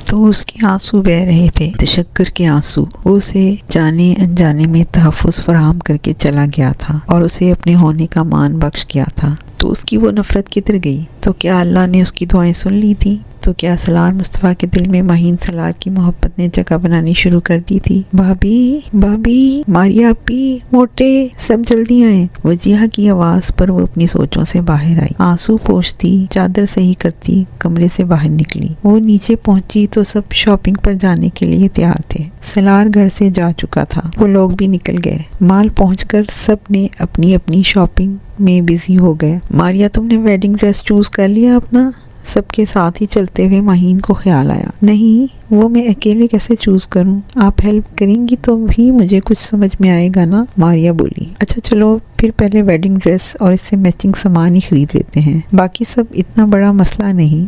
तो उसके आंसू बह रहे थे, तशक्कुर के आंसू। वो उसे जाने अनजाने में तहफ़्फ़ुज़ फराहम करके चला गया था और उसे अपने होने का मान बख्श गया था। तो उसकी वो नफ़रत किधर गई? तो क्या अल्लाह ने उसकी दुआएं सुन ली थी? तो क्या सलार मुस्तफ़ा के दिल में माहीन सलार की मोहब्बत ने जगह बनानी शुरू कर दी थी? भाभी, भाभी, मारिया अपी, मोटे, सब जल्दी आए। वजीहा की आवाज़ पर वो अपनी सोचों से बाहर आई। आंसू पोंछती, चादर सही करती कमरे से बाहर निकली। वो नीचे पहुंची तो सब शॉपिंग पर जाने के लिए तैयार थे। सलार घर से जा चुका था, वो लोग भी निकल गए। माल पहुंचकर सब ने अपनी अपनी शॉपिंग में बिजी हो गए। मारिया, तुमने वेडिंग ड्रेस चूज कर लिया अपना? सबके साथ ही चलते हुए माहीन को ख्याल आया। नहीं, वो मैं अकेले कैसे चूज करूं? आप हेल्प करेंगी तो भी मुझे कुछ समझ में आएगा ना? मारिया बोली। अच्छा चलो, फिर पहले वेडिंग ड्रेस और इससे मैचिंग सामान ही खरीद लेते हैं, बाकी सब इतना बड़ा मसला नहीं।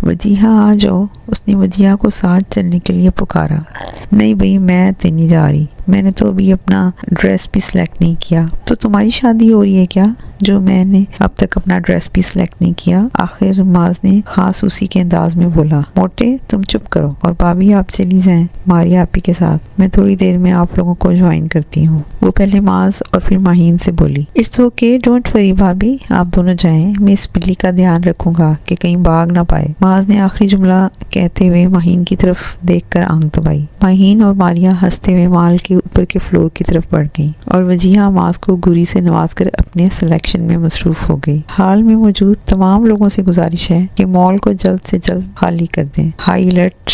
वजीहा आ जाओ, उसने वजीहा को साथ चलने के लिए पुकारा। नहीं भाई, मैं तो नहीं जा रही, मैंने तो अभी अपना ड्रेस भी सिलेक्ट नहीं किया। तो तुम्हारी शादी हो रही है क्या, जो मैंने अब तक अपना ड्रेस भी सिलेक्ट नहीं किया? आखिर माज ने खास उसी के अंदाज में बोला। मोटे, तुम चुप करो और भाभी आप चली जाएं मारिया आपी के साथ, मैं थोड़ी देर में आप लोगों को ज्वाइन करती हूँ। वो पहले माज और फिर माहीन से बोली। इट्स ओके, डोंट वरी भाभी, आप दोनों जाएं, मैं इस बिल्ली का ध्यान रखूंगा कि कहीं भाग ना पाए। माज ने आखिरी जुमला कहते हुए माहीन की तरफ देखकर आंख दबाई। माहीन और मारिया हंसते हुए माल के ऊपर के फ्लोर की तरफ बढ़ गई और वजीहा माज को गुरी से नवाजकर अपने सिलेक्शन में मसरूफ हो गई। हाल में मौजूद तमाम लोगों से गुजारिश है कि मॉल को जल्द से जल्द खाली कर दें। हाई अलर्ट,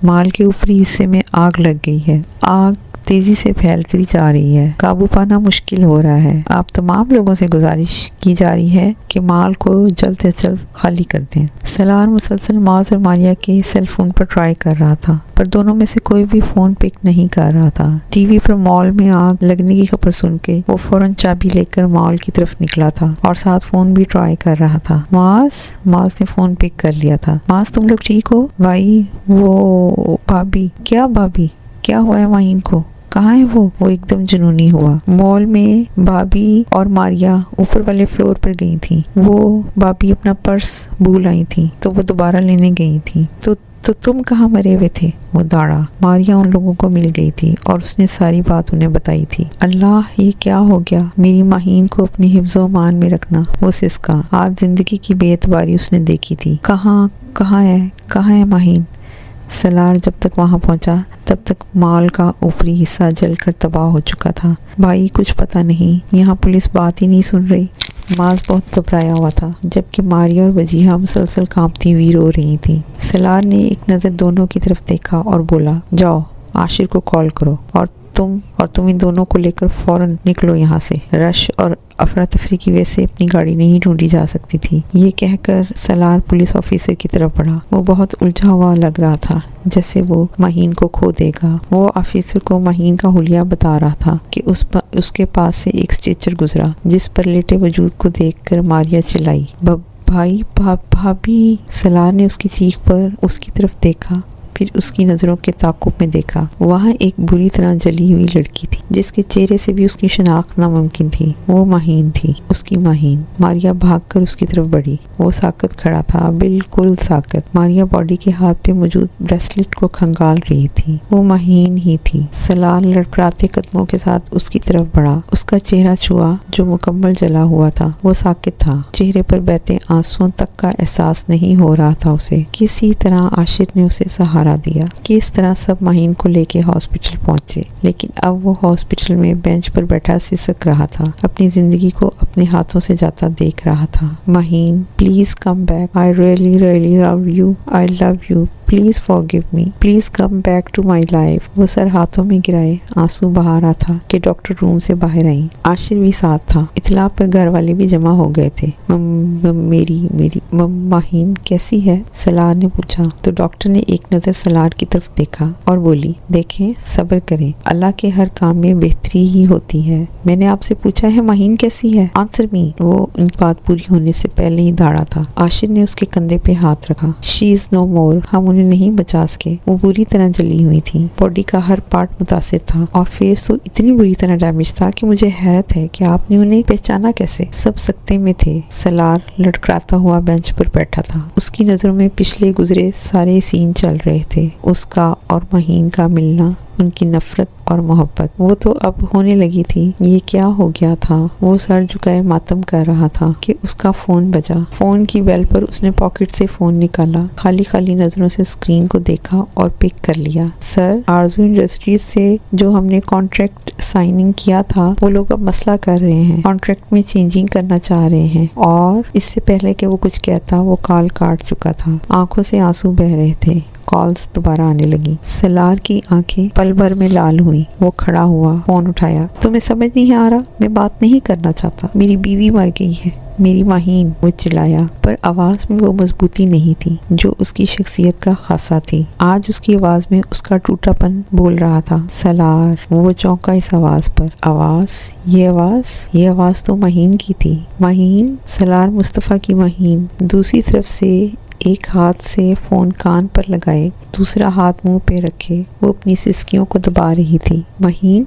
माल के ऊपरी हिस्से में आग लग गई है। आग तेजी से फैलती जा रही है, काबू पाना मुश्किल हो रहा है। आप तमाम लोगों से गुजारिश की जा रही है कि माल को जल्द से जल्द खाली कर दें। सलार मुसलसल माज और मारिया के सेल फोन पर ट्राई कर रहा था, पर दोनों में से कोई भी फोन पिक नहीं कर रहा था। टीवी पर मॉल में आग लगने की खबर सुन के वो फौरन चाबी लेकर मॉल की तरफ निकला था और साथ फोन भी ट्राई कर रहा था। माज ने फोन पिक कर लिया था। माज, तुम लोग ठीक हो? भाई, वो भाभी। क्या भाभी? क्या हुआ है माहीन को? कहाँ है वो एकदम जुनूनी हुआ। मॉल में भाभी और मारिया ऊपर वाले फ्लोर पर गई थी। वो भाभी अपना पर्स भूल आई थी तो वो दोबारा लेने गई थी। तो तुम कहाँ मरे हुए थे? वो दाड़ा। मारिया उन लोगों को मिल गई थी और उसने सारी बात उन्हें बताई थी। अल्लाह, ये क्या हो गया? मेरी माहीन को अपनी हिफ्ज़ो मान में रखना। वो सिसका। आज जिंदगी की बेएतबारी उसने देखी थी। कहाँ है माहीन? सलार जब तक वहां पहुंचा तब तक माल का ऊपरी हिस्सा जलकर तबाह हो चुका था। भाई, कुछ पता नहीं, यहाँ पुलिस बात ही नहीं सुन रही। माज बहुत घबराया हुआ था, जबकि मारिया और वजीहा मुसलसल कांपती हुई रो रही थी। सलार ने एक नज़र दोनों की तरफ देखा और बोला, जाओ आशिर को कॉल करो और तुम इन दोनों को लेकर फौरन निकलो यहाँ से। रश और अफरा तफरी की वजह से अपनी गाड़ी नहीं ढूंढी जा सकती थी। ये कहकर सलार पुलिस ऑफिसर की तरफ बढ़ा। वो बहुत उलझा हुआ लग रहा था, जैसे वो माहीन को खो देगा। वो ऑफिसर को माहीन का हुलिया बता रहा था कि उसके पास से एक स्ट्रेचर गुजरा, जिस पर लेटे वजूद को देखकर मारिया चिल्लाई, भाई, भाभी। सलार ने उसकी चीख पर उसकी तरफ देखा, फिर उसकी नजरों के ताकुब में देखा। वहाँ एक बुरी तरह जली हुई लड़की थी, जिसके चेहरे से भी उसकी शनाख्त नामुमकिन थी। वो माहीन थी, उसकी माहीन। मारिया भागकर उसकी तरफ बढ़ी। वो साकत खड़ा था, बिल्कुल साकत। मारिया बॉडी के हाथ पे मौजूद ब्रेसलेट को खंगाल रही थी। वो माहीन ही थी। सलार लड़खड़ाते कदमों के साथ उसकी तरफ बढ़ा। उसका चेहरा छुआ जो मुकम्मल जला हुआ था। वो साकित था, चेहरे पर बहते आंसुओं तक का एहसास नहीं हो रहा था उसे। किसी तरह आशिर ने उसे सहारा दिया। किस तरह सब माहीन को लेके हॉस्पिटल पहुंचे, लेकिन अब वो हॉस्पिटल में बेंच पर बैठा सिसक रहा था, अपनी जिंदगी को अपने हाथों से जाता देख रहा था। Maheen, please come back, I really love you, I love you, please forgive me, please come back to my life. वो सर हाथों में गिराए आंसू बहा रहा था कि डॉक्टर रूम से बाहर आई। आशिर भी साथ था। इतला पर घर वाले भी जमा हो गए थे। मेरी माहीन कैसी है? सलार ने पूछा तो डॉक्टर ने एक नजर सलार की तरफ देखा और बोली, देखें, सब्र करें, अल्लाह के हर काम में बेहतरी ही होती है। मैंने आपसे पूछा है माहीन कैसी है? Answer me. वो उनकी बात पूरी होने से पहले ही दाड़ा था। आशिर ने उसके कंधे पे हाथ रखा। शी इज नो मोर, हम उन्हें उन्हें नहीं बचा सके। वो बुरी तरह जली हुई थी, बॉडी का हर पार्ट मुतासिर था और फेस तो इतनी बुरी तरह डैमेज था कि मुझे हैरत है कि आपने उन्हें पहचाना कैसे। सब सकते में थे। सलार लड़खड़ाता हुआ बेंच पर बैठा था। उसकी नजरों में पिछले गुजरे सारे सीन चल रहे थे, उसका और महीन का मिलना, उनकी नफरत और मोहब्बत। वो तो अब होने लगी थी। ये क्या हो गया था? वो सर झुकाए मातम कर रहा था कि उसका फोन बजा। फोन की बेल पर उसने पॉकेट से फोन निकाला, खाली खाली नजरों से स्क्रीन को देखा और पिक कर लिया। सर, आरजू इंडस्ट्रीज से जो हमने कॉन्ट्रैक्ट साइनिंग किया था, वो लोग अब मसला कर रहे हैं, कॉन्ट्रैक्ट में चेंजिंग करना चाह रहे हैं। और इससे पहले कि वो कुछ कहता, वो कॉल काट चुका था। आंखों से आंसू बह रहे थे। कॉल्स दोबारा आने लगी। सलार की आंखें पल भर में लाल हुई। वो खड़ा हुआ, फोन उठाया। तुम्हें समझ नहीं आ रहा? मैं बात नहीं करना चाहता। मेरी बीवी मर गई है, मेरी माहीन, वो चिल्लाया, पर आवाज में वो मजबूती नहीं थी जो उसकी शख्सियत का खासा थी। आज उसकी आवाज में उसका टूटापन बोल रहा था। सलार, वो चौंका इस आवाज पर। ये आवाज तो माहीन की थी। माहीन, सलार मुस्तफा की माहीन। दूसरी तरफ से एक हाथ से फोन कान पर लगाए, दूसरा हाथ मुंह पे रखे, वो अपनी सिसकियों को दबा रही थी। महीन,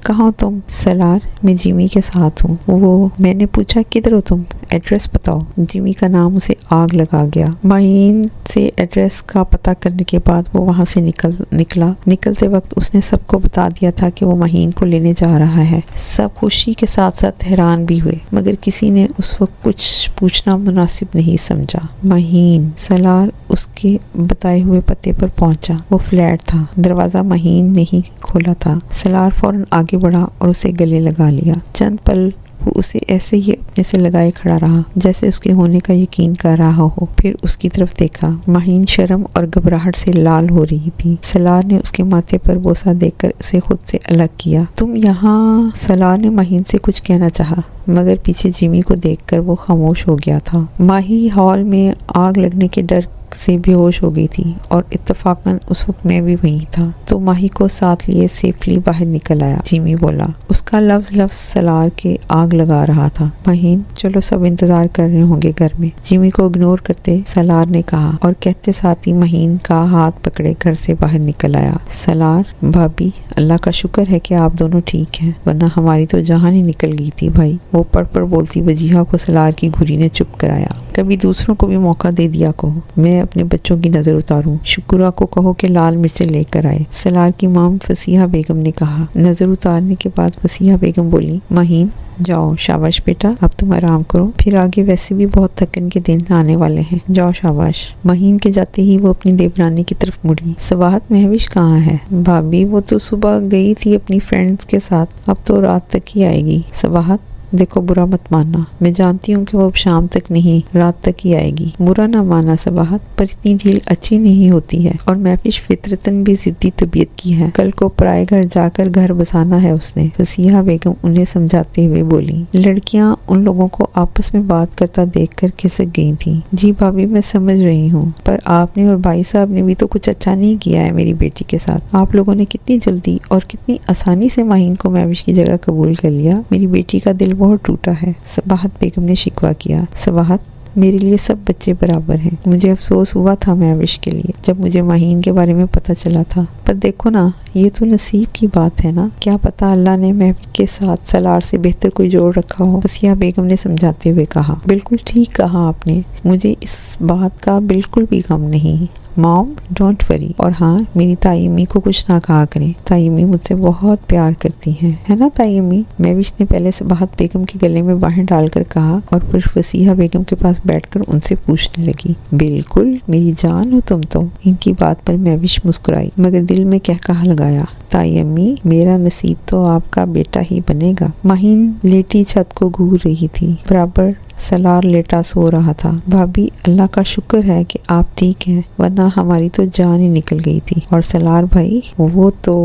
कहाँ हो तुम? सलार, मैं जिमी के साथ हूँ। वो, मैंने पूछा किधर हो तुम? एड्रेस बताओ। जिमी का नाम उसे आग लगा गया। महीन से एड्रेस का पता करने के बाद वो वहाँ से निकला। निकलते वक्त उसने सबको बता दिया था कि वो महीन को लेने जा रहा है। सब खुशी के साथ साथ हैरान भी हुए, मगर किसी ने उस वक्त कुछ पूछना मुनासिब नहीं समझा। महीन, सलार उसके बताए हुए पते पर पहुंचा। वो फ्लैट था। दरवाजा महीन ने ही खोला था। सलार फौरन आगे बढ़ा और उसे गले लगा लिया। चंद पल वो उसे ऐसे ही अपने से लगाए खड़ा रहा, जैसे उसके होने का यकीन कर रहा हो। फिर उसकी तरफ देखा। महीन शर्म और घबराहट से लाल हो रही थी। सलार ने उसके माथे पर बोसा देकर उसे खुद से अलग किया। तुम यहाँ? सलार ने महीन से कुछ कहना चाहा, मगर पीछे जिमी को देखकर वो खामोश हो गया था। माही हॉल में आग लगने के डर से बेहोश हो गई थी और इत्तफाकन उस वक्त मैं भी वहीं था, तो माही को साथ लिए सेफली बाहर निकल आया। जिमी बोला। उसका लफ्ज सलार के आग लगा रहा था। महीन, चलो सब इंतजार कर रहे होंगे घर में। जिमी को इग्नोर करते सलार ने कहा और कहते साथ ही महीन का हाथ पकड़े घर से बाहर निकल आया। सलार, भाभी, अल्लाह का शुक्र है कि आप दोनों ठीक हैं, वरना हमारी तो जान ही निकल गई थी भाई। वो पड़ बोलती वजीहा को सलार की घुरी ने चुप कराया। कभी दूसरों को भी मौका दे दिया कहो। मैं अपने बच्चों की नजर उतारूं। शुक्रा को कहो कि लाल मिर्चें लेकर आए। सलार की माम फसीहा बेगम ने कहा। नजर उतारने के बाद फसीहा बेगम बोली, महीन, जाओ, शाबाश बेटा, अब तुम आराम करो, फिर आगे वैसे भी बहुत थकन के दिन आने वाले हैं। जाओ, शाबाश। महीन के जाते ही वो अपनी देवरानी की तरफ मुड़ी। सबाहत, महविश कहाँ है? भाभी, वो तो सुबह गई थी अपनी फ्रेंड्स के साथ, अब तो रात तक ही आएगी। सबाहत, देखो, बुरा मत मानना, मैं जानती हूँ कि वो अब शाम तक नहीं, रात तक ही आएगी। बुरा ना माना सबाहत, पर इतनी ढील अच्छी नहीं होती है, और महफिश फितरतन भी जिद्दी तबीयत की है। कल को पराए घर जाकर घर बसाना है उसने। फसीहा बेगम उन्हें समझाते हुए बोली। लड़कियाँ उन लोगों को आपस में बात करता देखकर खिसक गई थी। जी भाभी, मैं समझ रही हूँ, पर आपने और भाई साहब ने भी तो कुछ अच्छा नहीं किया है मेरी बेटी के साथ। आप लोगों ने कितनी जल्दी और कितनी आसानी से महीन को महविश की जगह कबूल कर लिया। मेरी बेटी का दिल बहुत टूटा है। सबाहत बेगम ने शिकवा किया। सबाहत, मेरे लिए सब बच्चे बराबर हैं। मुझे अफसोस हुआ था महविश के लिए जब मुझे महीन के बारे में पता चला था, पर देखो ना, ये तो नसीब की बात है ना। क्या पता अल्लाह ने महविश के साथ सलार से बेहतर कोई जोड़ रखा हो। फसिया बेगम ने समझाते हुए कहा। बिल्कुल ठीक कहा आपने, मुझे इस बात का बिल्कुल भी गम नहीं। Mom, don't worry. और हाँ, मेरी ताई अम्मी को कुछ ना कहा करें। ताई अम्मी मुझसे बहुत प्यार करती हैं, है ना ताई अम्मी? महविश ने पहले सबाहत बेगम के गले में बाहें डालकर कहा और फिर फसीहा बेगम के पास बैठकर उनसे पूछने लगी। बिल्कुल, मेरी जान हो तुम तो। इनकी बात पर महविश मुस्कुराई, मगर दिल में कहा लगाया, ताई अम्मी, मेरा नसीब तो आपका बेटा ही बनेगा। महीन लेटी छत को घूर रही थी। बराबर सलार लेटा सो रहा था। भाभी, अल्लाह का शुक्र है कि आप ठीक हैं, वरना हमारी तो जान ही निकल गई थी। और सलार भाई, वो तो,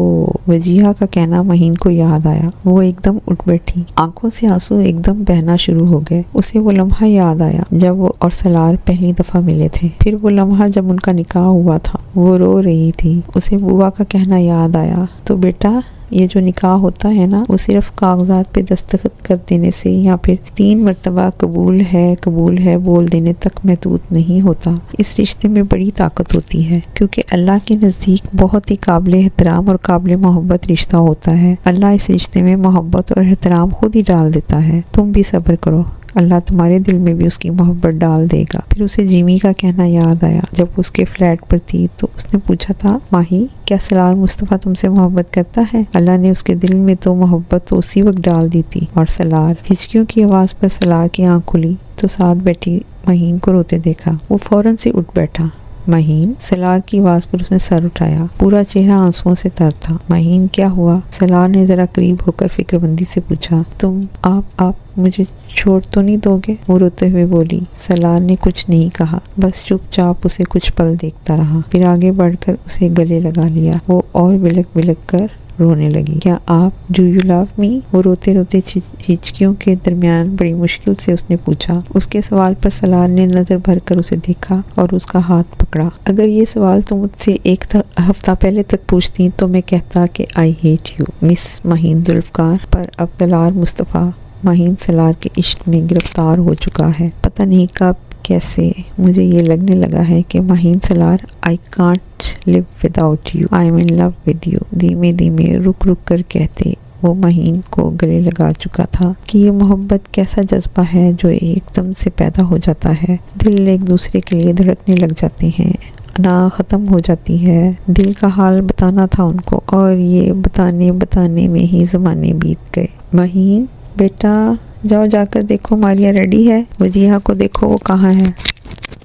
वजीहा का कहना महीन को याद आया। वो एकदम उठ बैठी। आंखों से आंसू एकदम बहना शुरू हो गए। उसे वो लम्हा याद आया जब वो और सलार पहली दफा मिले थे। फिर वो लम्हा जब उनका निकाह हुआ था। वो रो रही थी। उसे बुआ का कहना याद आया, तो बेटा ये जो निकाह होता है ना, वो सिर्फ कागजात पे दस्तखत कर देने से या फिर 3 मरतबा कबूल है बोल देने तक महदूद नहीं होता। इस रिश्ते में बड़ी ताकत होती है, क्योंकि अल्लाह के नज़दीक बहुत ही काबिल एहतराम और काबिल मोहब्बत रिश्ता होता है। अल्लाह इस रिश्ते में मोहब्बत और एहतराम खुद ही डाल देता है। तुम भी सब्र करो, अल्लाह तुम्हारे दिल में भी उसकी मोहब्बत डाल देगा। फिर उसे जिमी का कहना याद आया। जब उसके फ्लैट पर थी तो उसने पूछा था, माही क्या सलार मुस्तफ़ा तुमसे मोहब्बत करता है? अल्लाह ने उसके दिल में तो मोहब्बत तो उसी वक्त डाल दी थी। और सलार, हिचकियों की आवाज़ पर सलार की आंख खुली तो साथ बैठी महीन को रोते देखा। वो फौरन से उठ बैठा। महीन, सलार की आवाज़ पर उसने सर उठाया। पूरा चेहरा आंसुओं से तर था। महीन, क्या हुआ? सलार ने जरा करीब होकर फिक्रमंदी से पूछा। तुम आप मुझे छोड़ तो नहीं दोगे? वो रोते हुए बोली। सलार ने कुछ नहीं कहा, बस चुपचाप उसे कुछ पल देखता रहा। फिर आगे बढ़कर उसे गले लगा लिया। वो और बिलक बिलक कर रोने लगी। क्या आप, डू यू लव मी? वो रोते रोते हिचकियों के दरमियान बड़ी मुश्किल से उसने पूछा। उसके सवाल पर सलार ने नजर भर कर उसे देखा और उसका हाथ पकड़ा। अगर ये सवाल तुम मुझसे एक हफ्ता पहले तक पूछती तो मैं कहता कि आई हेट यू मिस महीन जुल्फकार। पर अब सलार मुस्तफ़ा महीन सलार के इश्क में गिरफ्तार हो चुका है। पता नहीं कब कैसे मुझे ये लगने लगा है कि महीन Salaar, I can't live without you, I am in love with you. धीमे धीमे रुक रुक कर कहते वो महीन को गले लगा चुका था कि ये मोहब्बत कैसा जज्बा है जो एकदम से पैदा हो जाता है। दिल एक दूसरे के लिए धड़कने लग जाते हैं, ना ख़त्म हो जाती है। दिल का हाल बताना था उनको और ये बताने में ही ज़माने बीत गए। महीन बेटा, जाओ जाकर देखो मारिया रेडी है। वजीहा को देखो वो कहाँ है।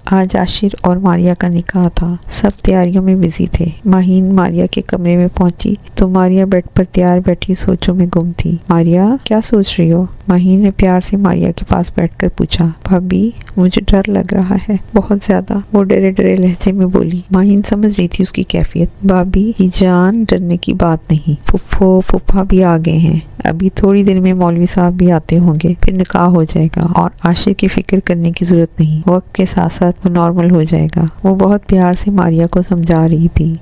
आज आशिर और मारिया का निकाह था। सब तैयारियों में बिजी थे। माहीन मारिया के कमरे में पहुंची तो मारिया बेड पर तैयार बैठी सोचों में गुम थी। मारिया, क्या सोच रही हो? माहीन ने प्यार से मारिया के पास बैठकर पूछा। भाभी, मुझे डर लग रहा है बहुत ज्यादा, वो डरे डरे लहजे में बोली। माहीन समझ रही थी उसकी कैफियत। भाभी ही जान, डरने की बात नहीं, फुफ्फो फुफ्फा भी आ गए हैं। अभी थोड़ी देर में मौलवी साहब भी आते होंगे, फिर निकाह हो जाएगा और आशिर की फिक्र करने की जरूरत नहीं। वक्त के साथ साथ वो नॉर्मल हो जाएगा। वो बहुत प्यार से मारिया को समझा रही थी।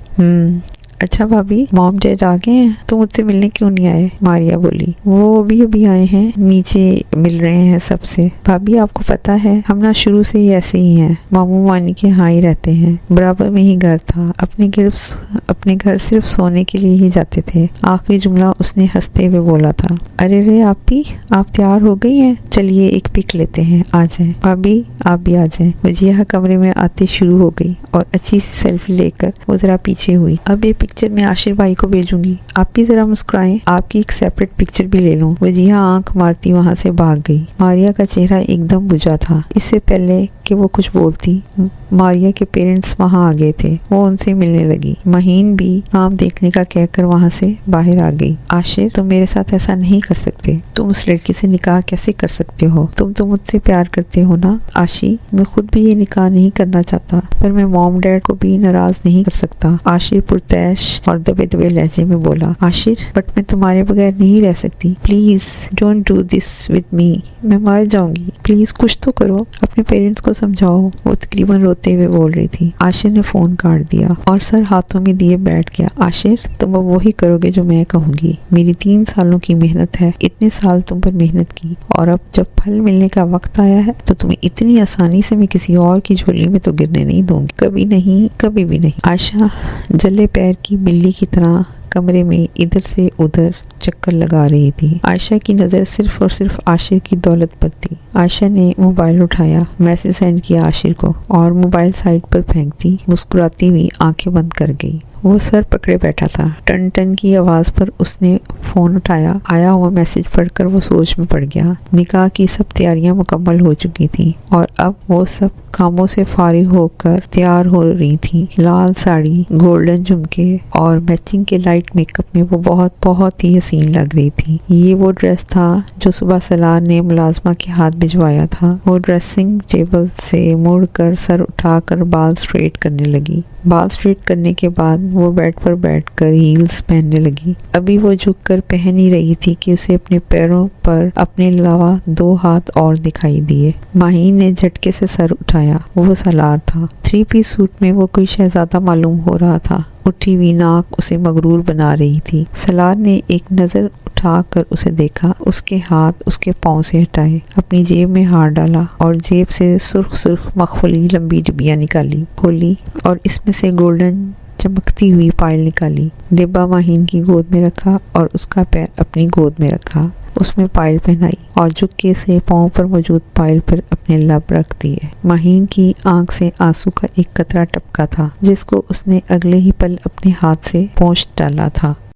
अच्छा भाभी, मॉम डैड आ गए हैं, तुम मुझसे मिलने क्यों नहीं आए? मारिया बोली। वो अभी आए हैं, नीचे मिल रहे हैं सबसे। भाभी आपको पता है हम ना शुरू से ही ऐसे ही हैं, मामू मानी के यहाँ ही रहते हैं। बराबर में ही घर था। अपने घर सिर्फ सोने के लिए ही जाते थे। आखिरी जुमला उसने हंसते हुए बोला था। अरे रे आप तैयार हो गई हैं? चलिए एक पिक लेते हैं, आ जाएं। भाभी आप भी आ जाएं। वजीहा कमरे में आते शुरू हो गई और अच्छी सी सेल्फी लेकर वो जरा पीछे हुई। अब ये पिक्चर मैं आशिर भाई को भेजूंगी, आप भी जरा मुस्कुराएं, आपकी एक सेपरेट पिक्चर भी ले लूं। वजीहा आंख मारती वहां से भाग गई। मारिया का चेहरा एकदम बुझा था। इससे पहले कि वो कुछ बोलती, मारिया के पेरेंट्स वहां आ गए थे। वो उनसे मिलने लगी। महीन भी काम देखने का कहकर वहां से बाहर आ गई। आशिर, तुम मेरे साथ ऐसा नहीं कर सकते। तुम उस लड़की से निकाह कैसे कर सकते हो? तुम तो मुझसे प्यार करते हो ना? आशी, मैं खुद भी ये निकाह नहीं करना चाहता, पर मैं मॉम डैड को भी नाराज नहीं कर सकता। आशिर पुरतैश और दबे दबे लहजे में बोला। आशिर, बट मैं तुम्हारे बगैर नहीं रह सकती। Please don't do this with me, मैं मर जाऊंगी। प्लीज कुछ तो करो, अपने पेरेंट्स को समझाओ। वो तकरीबन रोते हुए बोल रही थी। आशिर ने फोन काट दिया और सर हाथों में दिए बैठ गया। आशिर, तुम अब वही करोगे जो मैं कहूंगी। मेरी 3 सालों की मेहनत है, इतने साल तुम पर मेहनत की, और अब जब फल मिलने का वक्त आया है तो तुम्हें इतनी आसानी से मैं किसी और की झोली में तो गिरने नहीं दूंगी, कभी नहीं, कभी भी नहीं। आयशा जले पैर की बिल्ली की तरह कमरे में इधर से उधर चक्कर लगा रही थी। आयशा की नज़र सिर्फ और सिर्फ आशिर की दौलत पर थी। आयशा ने मोबाइल उठाया, मैसेज सेंड किया आशिर को और मोबाइल साइड पर फेंकती मुस्कुराती हुई आंखें बंद कर गई। वो सर पकड़े बैठा था। टन टन की आवाज़ पर उसने फ़ोन उठाया। आया हुआ मैसेज पढ़कर वो सोच में पड़ गया। निकाह की सब तैयारियां मुकम्मल हो चुकी थी और अब वो सब कामों से फारिग होकर तैयार हो रही थी। लाल साड़ी, गोल्डन झुमके और मैचिंग के लाइट मेकअप में वो बहुत बहुत ही हसीन लग रही थी। ये वो ड्रेस था जो सुबह सलार ने मुलाजमा के हाथ भिजवाया था। वो ड्रेसिंग टेबल से मुड़कर सर उठाकर बाल स्ट्रेट करने लगी। बाल स्ट्रेट करने के बाद वो बेड पर बैठकर हील्स पहनने लगी। अभी वो झुककर पहन ही रही थी कि उसे अपने पैरों पर अपने अलावा 2 हाथ और दिखाई दिए। माहीन ने झटके से सर उठाया। वो सलार था। 3 पीस सूट में वो कोई शहजादा मालूम हो रहा था। उठी हुई नाक उसे मगरूर बना रही थी। सलार ने एक नजर उठाकर उसे देखा। उसके हाथ उसके पाँव से हटाए, अपनी जेब में हाथ डाला और जेब से सुर्ख सुर्ख मखमली लंबी डिब्बियां निकाली, खोली और इसमें से गोल्डन चमकती हुई पायल निकाली। डिब्बा माहीन की गोद में रखा और उसका पैर अपनी गोद में रखा। उसमें पायल पहनाई और झुक्के से पाँव पर मौजूद पायल पर अपने लब रख दिए। माहीन की आंख से आंसू का एक कतरा टपका था, जिसको उसने अगले ही पल अपने हाथ से पोंछ डाला था।